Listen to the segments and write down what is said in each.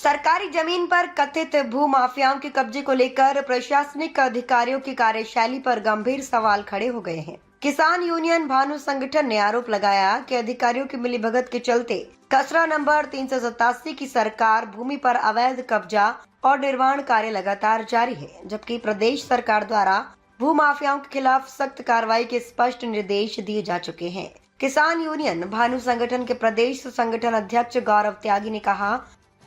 सरकारी जमीन पर कथित भू माफियाओं के कब्जे को लेकर प्रशासनिक अधिकारियों की कार्यशैली पर गंभीर सवाल खड़े हो गए हैं। किसान यूनियन भानु संगठन ने आरोप लगाया कि अधिकारियों की मिलीभगत के चलते खसरा नंबर 387 की सरकार भूमि पर अवैध कब्जा और निर्माण कार्य लगातार जारी है, जबकि प्रदेश सरकार द्वारा भू माफियाओं के खिलाफ सख्त कार्रवाई के स्पष्ट निर्देश दिए जा चुके हैं। किसान यूनियन भानु संगठन के प्रदेश संगठन अध्यक्ष गौरव त्यागी ने कहा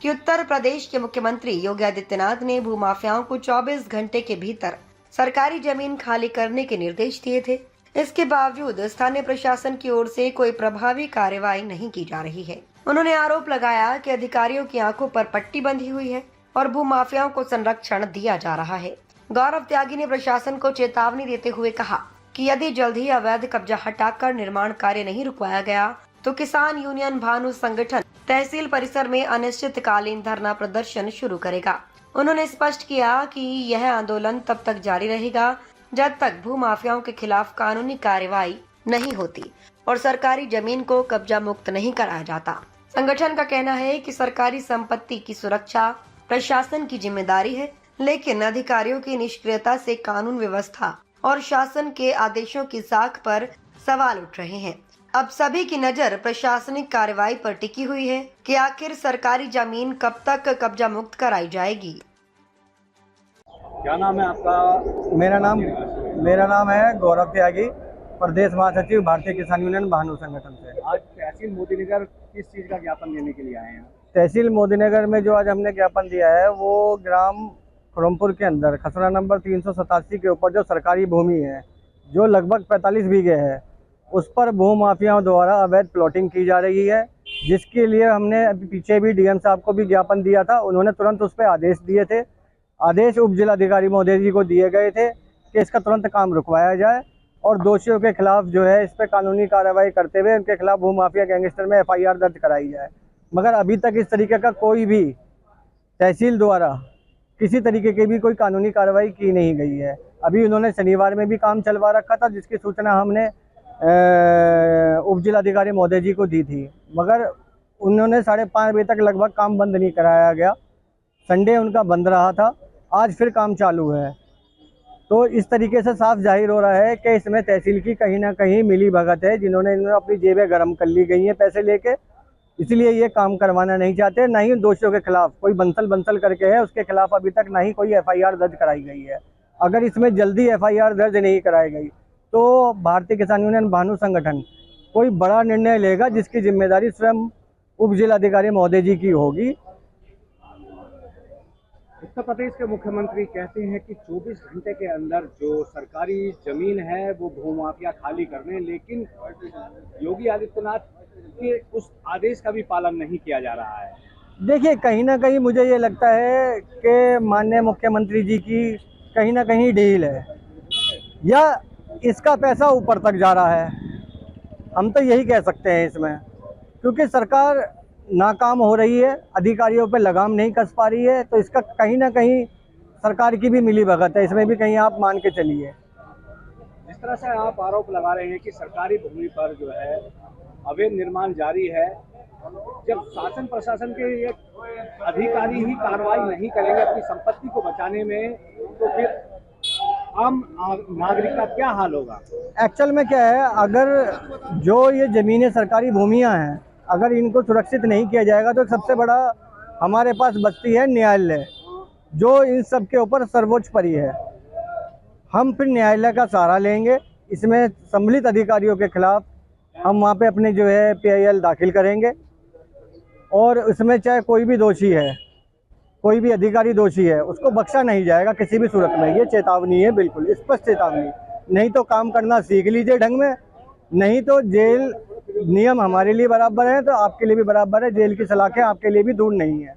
कि उत्तर प्रदेश के मुख्यमंत्री योगी आदित्यनाथ ने भूमाफियाओं को 24 घंटे के भीतर सरकारी जमीन खाली करने के निर्देश दिए थे। इसके बावजूद स्थानीय प्रशासन की ओर से कोई प्रभावी कार्रवाई नहीं की जा रही है। उन्होंने आरोप लगाया कि अधिकारियों की आंखों पर पट्टी बंधी हुई है और भूमाफियाओं को संरक्षण दिया जा रहा है। गौरव त्यागी ने प्रशासन को चेतावनी देते हुए कहा कि यदि जल्द ही अवैध कब्जा हटाकर निर्माण कार्य नहीं रुकवाया गया तो किसान यूनियन भानु संगठन तहसील परिसर में अनिश्चितकालीन धरना प्रदर्शन शुरू करेगा। उन्होंने स्पष्ट किया कि यह आंदोलन तब तक जारी रहेगा जब तक भू माफियाओं के खिलाफ कानूनी कार्रवाई नहीं होती और सरकारी जमीन को कब्जा मुक्त नहीं कराया जाता। संगठन का कहना है कि सरकारी संपत्ति की सुरक्षा प्रशासन की जिम्मेदारी है, लेकिन अधिकारियों की निष्क्रियता से कानून व्यवस्था और शासन के आदेशों की साख पर सवाल उठ रहे हैं। अब सभी की नजर प्रशासनिक कार्रवाई पर टिकी हुई है कि आखिर सरकारी जमीन कब तक कब्जा मुक्त कराई जाएगी। क्या नाम है आपका? मेरा नाम है गौरव त्यागी, प्रदेश महासचिव भारतीय किसान यूनियन भानु संगठन से। आज तहसील मोदीनगर किस चीज का ज्ञापन देने के लिए आए हैं? तहसील मोदीनगर में जो आज हमने ज्ञापन दिया है वो ग्राम खुरमपुर के अंदर खसरा नंबर 387 के ऊपर जो सरकारी भूमि है, जो लगभग 45 बीघे है, उस पर भू माफियाओं द्वारा अवैध प्लॉटिंग की जा रही है, जिसके लिए हमने अभी पीछे भी डीएम साहब को भी ज्ञापन दिया था। उन्होंने तुरंत उस पर आदेश दिए थे। आदेश उप जिलाधिकारी महोदय जी को दिए गए थे कि इसका तुरंत काम रुकवाया जाए और दोषियों के खिलाफ जो है इस पर कानूनी कार्रवाई करते हुए उनके खिलाफ भू माफिया गैंगस्टर में FIR दर्ज कराई जाए। मगर अभी तक इस तरीके का कोई भी तहसील द्वारा किसी तरीके की भी कोई कानूनी कार्रवाई की नहीं गई है। अभी उन्होंने शनिवार में भी काम चलवा रखा था, जिसकी सूचना हमने उप जिलाधिकारी महोदय जी को दी थी, मगर उन्होंने 5:30 बजे तक लगभग काम बंद नहीं कराया गया। संडे उनका बंद रहा था, आज फिर काम चालू है। तो इस तरीके से साफ जाहिर हो रहा है कि इसमें तहसील की कहीं ना कहीं मिली भगत है, इन्होंने अपनी जेबें गर्म कर ली गई हैं पैसे लेके, इसलिए ये काम करवाना नहीं चाहते। ना ही दोषियों के खिलाफ कोई बंसल करके है, उसके खिलाफ अभी तक ना ही कोई FIR दर्ज कराई गई है। अगर इसमें जल्दी FIR दर्ज नहीं कराई गई तो भारतीय किसान यूनियन भानु संगठन कोई बड़ा निर्णय लेगा, जिसकी जिम्मेदारी स्वयं उप जिलाधिकारी महोदय जी की होगी। उत्तर प्रदेश के मुख्यमंत्री कहते हैं कि 24 घंटे के अंदर जो सरकारी जमीन है वो भूमाफिया खाली करने, लेकिन योगी आदित्यनाथ के उस आदेश का भी पालन नहीं किया जा रहा है। देखिए, कहीं ना कहीं मुझे ये लगता है कि माननीय मुख्यमंत्री जी की कहीं ना कहीं ढील है या इसका पैसा ऊपर तक जा रहा है। हम तो यही कह सकते हैं इसमें, क्योंकि सरकार नाकाम हो रही है, अधिकारियों पे लगाम नहीं कस पा रही है, तो इसका कहीं ना कहीं सरकार की भी मिली भगत है, इसमें भी कहीं आप मान के चलिए। जिस तरह से आप आरोप लगा रहे हैं कि सरकारी भूमि पर जो है अवैध निर्माण जारी है, जब शासन प्रशासन के ये अधिकारी ही कार्रवाई नहीं करेंगे अपनी संपत्ति को बचाने में, तो फिर आम नागरिक का क्या हाल होगा? एक्चुअल में क्या है, अगर जो ये ज़मीनें सरकारी भूमियां हैं, अगर इनको सुरक्षित नहीं किया जाएगा तो सबसे बड़ा हमारे पास बचती है न्यायालय, जो इन सब के ऊपर सर्वोच्च परी है। हम फिर न्यायालय का सहारा लेंगे, इसमें सम्मिलित अधिकारियों के खिलाफ हम वहाँ पे अपने जो है PIL दाखिल करेंगे और उसमें चाहे कोई भी दोषी है, कोई भी अधिकारी दोषी है, उसको बख्शा नहीं जाएगा किसी भी सूरत में। ये चेतावनी है, बिल्कुल स्पष्ट चेतावनी। नहीं तो काम करना सीख लीजिए ढंग में, नहीं तो जेल नियम हमारे लिए बराबर है तो आपके लिए भी बराबर है, जेल की सलाखें आपके लिए भी दूर नहीं है।